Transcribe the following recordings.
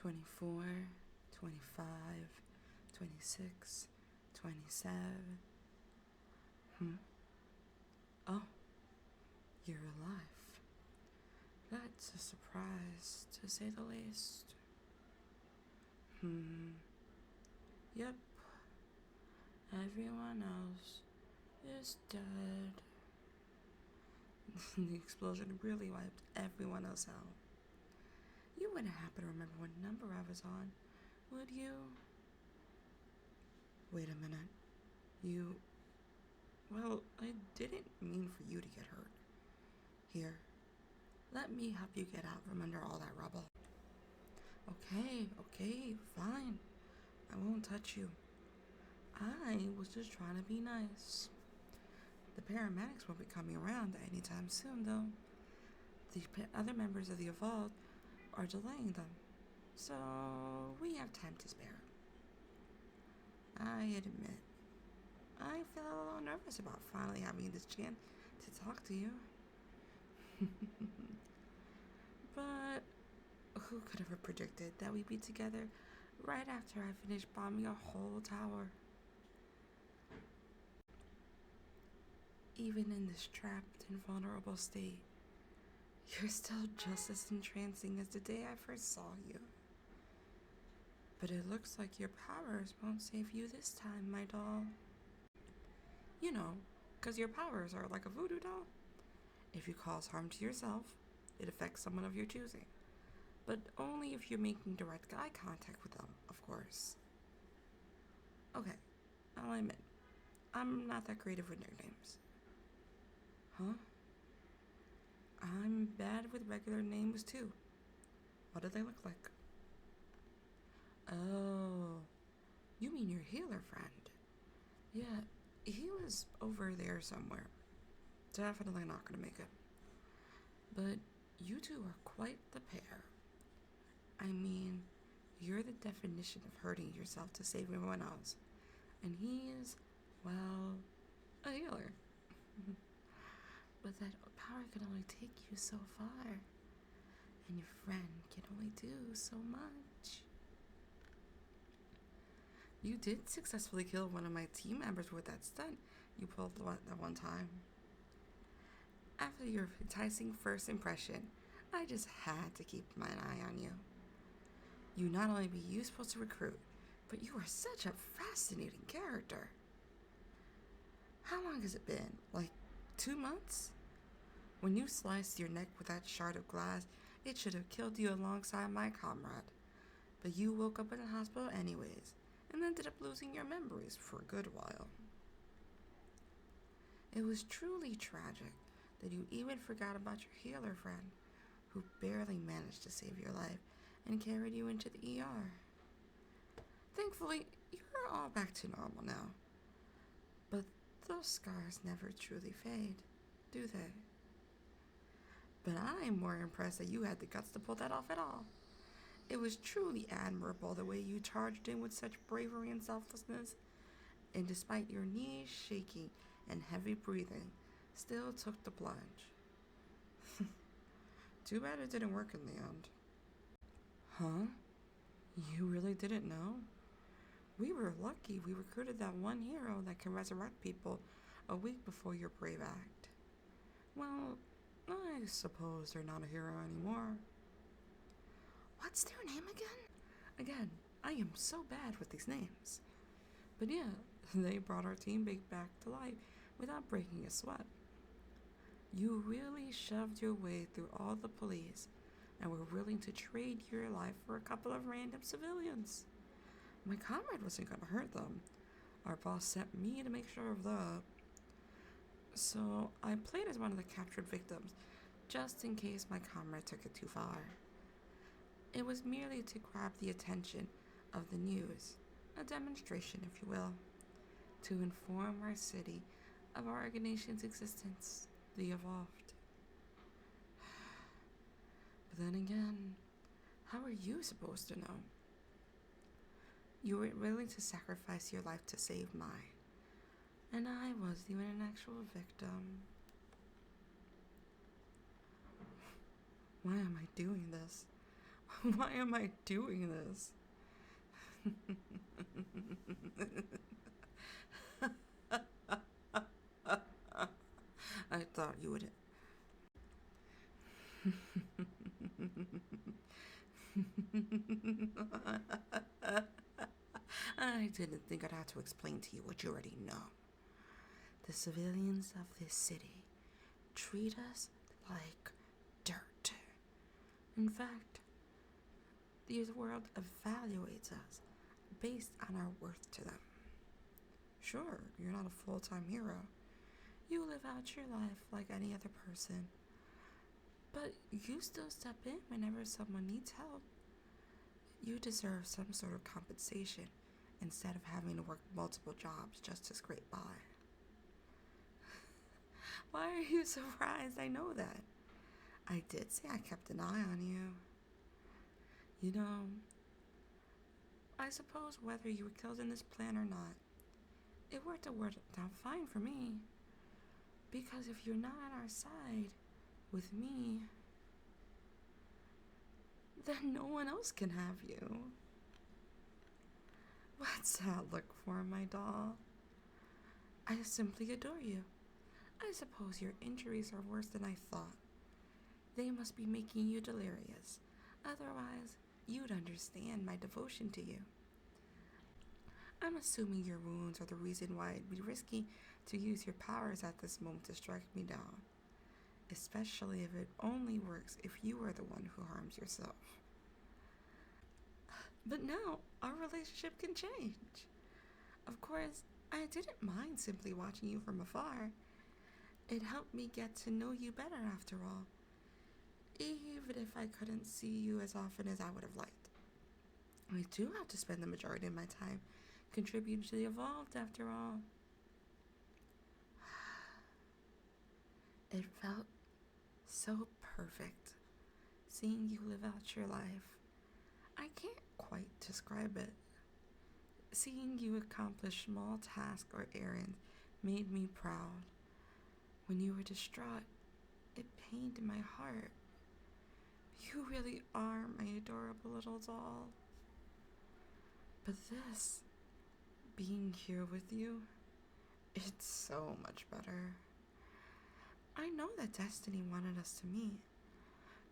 24, 25, 26, 27. Oh, you're alive. That's a surprise, to say the least. Yep. Everyone else is dead. The explosion really wiped everyone else out. You wouldn't happen to remember what number I was on, would you? Wait a minute. Well, I didn't mean for you to get hurt. Here, let me help you get out from under all that rubble. Okay, fine. I won't touch you. I was just trying to be nice. The paramedics won't be coming around anytime soon, though. The other members of the Evolved are delaying them, so we have time to spare. I admit, I felt a little nervous about finally having this chance to talk to you. But who could have predicted that we'd be together right after I finished bombing a whole tower? Even in this trapped and vulnerable state, you're still just as entrancing as the day I first saw you. But it looks like your powers won't save you this time, my doll. You know, 'cause your powers are like a voodoo doll. If you cause harm to yourself, it affects someone of your choosing. But only if you're making direct eye contact with them, of course. Okay, I'll admit, I'm not that creative with nicknames. Huh? I'm bad with regular names too. What do they look like? Oh, you mean your healer friend? Yeah, he was over there somewhere. Definitely not gonna make it. But you two are quite the pair. I mean, you're the definition of hurting yourself to save everyone else. And he is, well, a healer. But that power can only take you so far. And your friend can only do so much. You did successfully kill one of my team members with that stunt you pulled that one time. After your enticing first impression, I just had to keep my eye on you. You not only be useful to recruit, but you are such a fascinating character. How long has it been? Like 2 months? When you sliced your neck with that shard of glass, it should have killed you alongside my comrade. But you woke up in the hospital anyways, and ended up losing your memories for a good while. It was truly tragic that you even forgot about your healer friend, who barely managed to save your life and carried you into the ER. Thankfully, you're all back to normal now. But those scars never truly fade, do they? But I'm more impressed that you had the guts to pull that off at all. It was truly admirable the way you charged in with such bravery and selflessness, and despite your knees shaking and heavy breathing, still took the plunge. Too bad it didn't work in the end. Huh? You really didn't know? We were lucky we recruited that one hero that can resurrect people a week before your brave act. Well, I suppose they're not a hero anymore. What's their name again? Again, I am so bad with these names. But yeah, they brought our team back to life without breaking a sweat. You really shoved your way through all the police and were willing to trade your life for a couple of random civilians. My comrade wasn't going to hurt them. Our boss sent me to make sure of that. So I played as one of the captured victims, just in case my comrade took it too far. It was merely to grab the attention of the news, a demonstration, if you will, to inform our city of our organization's existence, the Evolved. But then again, how are you supposed to know? You were willing to sacrifice your life to save mine, and I was even an actual victim. Why am I doing this? Why am I doing this? I thought you would. I didn't think I'd have to explain to you what you already know. The civilians of this city treat us like dirt. In fact, the world evaluates us based on our worth to them. Sure, you're not a full-time hero. You live out your life like any other person. But you still step in whenever someone needs help. You deserve some sort of compensation instead of having to work multiple jobs just to scrape by. Why are you surprised I know that? I did say I kept an eye on you. You know, I suppose whether you were killed in this plan or not, it worked out fine for me. Because if you're not on our side, with me, then no one else can have you. What's that look for, my doll? I simply adore you. I suppose your injuries are worse than I thought. They must be making you delirious. Otherwise, you'd understand my devotion to you. I'm assuming your wounds are the reason why it'd be risky to use your powers at this moment to strike me down. Especially if it only works if you are the one who harms yourself. But now, our relationship can change. Of course, I didn't mind simply watching you from afar. It helped me get to know you better after all, even if I couldn't see you as often as I would have liked. I do have to spend the majority of my time contributing to the evolved after all. It felt so perfect seeing you live out your life. I can't quite describe it. Seeing you accomplish small tasks or errands made me proud. When you were distraught, it pained my heart. You really are my adorable little doll. But this, being here with you, it's so much better. I know that destiny wanted us to meet.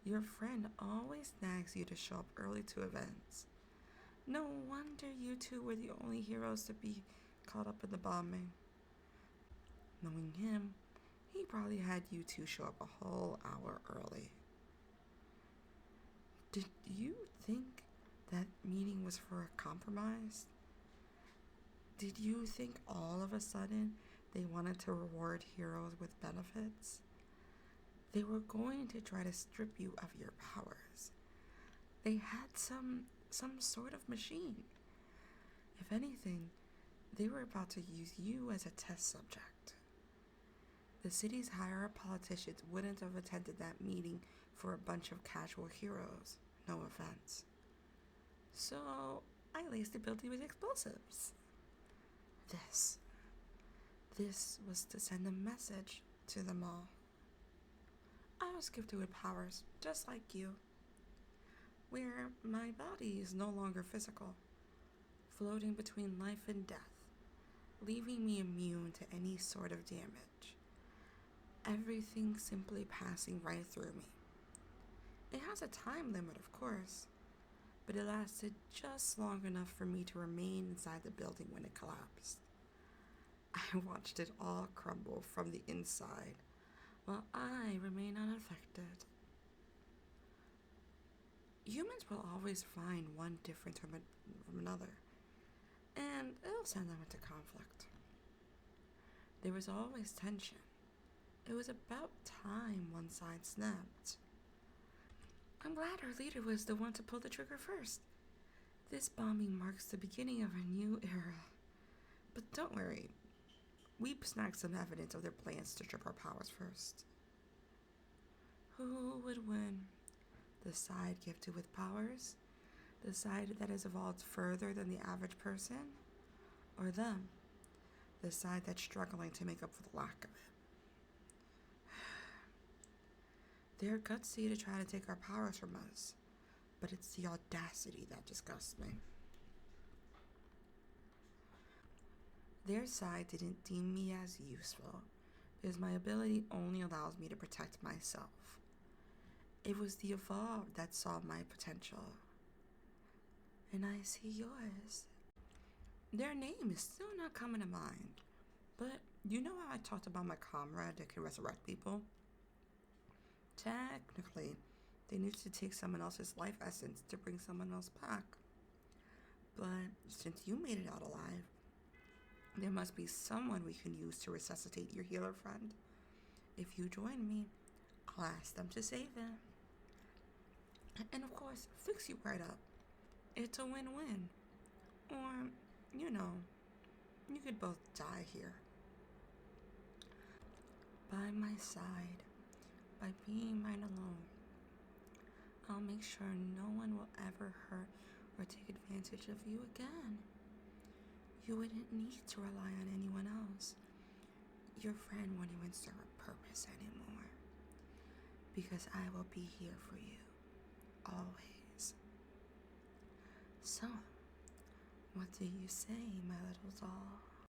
Your friend always nags you to show up early to events. No wonder you two were the only heroes to be caught up in the bombing. Knowing him, he probably had you two show up a whole hour early. Did you think that meeting was for a compromise? Did you think all of a sudden they wanted to reward heroes with benefits? They were going to try to strip you of your powers. They had some sort of machine. If anything, they were about to use you as a test subject. The city's higher up politicians wouldn't have attended that meeting for a bunch of casual heroes. No offense. So, I laced the building with explosives. This was to send a message to them all. I was gifted with powers, just like you, where my body is no longer physical, floating between life and death, leaving me immune to any sort of damage. Everything simply passing right through me. It has a time limit, of course, but it lasted just long enough for me to remain inside the building when it collapsed. I watched it all crumble from the inside, while I remain unaffected. Humans will always find one difference from another, and it'll send them into conflict. There was always tension. It was about time one side snapped. I'm glad our leader was the one to pull the trigger first. This bombing marks the beginning of a new era. But don't worry, we snagged some evidence of their plans to strip our powers first. Who would win? The side gifted with powers? The side that has evolved further than the average person? Or them? The side that's struggling to make up for the lack of it? They're gutsy to try to take our powers from us, but it's the audacity that disgusts me. Their side didn't deem me as useful, because my ability only allows me to protect myself. It was the evolved that saw my potential, and I see yours. Their name is still not coming to mind, but you know how I talked about my comrade that can resurrect people? Technically, they need to take someone else's life essence to bring someone else back. But since you made it out alive, there must be someone we can use to resuscitate your healer friend. If you join me, I'll ask them to save him. And of course, fix you right up. It's a win-win. Or, you know, you could both die here. By my side, by being mine alone, I'll make sure no one will ever hurt or take advantage of you again. You wouldn't need to rely on anyone else. Your friend won't even serve a purpose anymore. Because I will be here for you, always. So, what do you say, my little doll?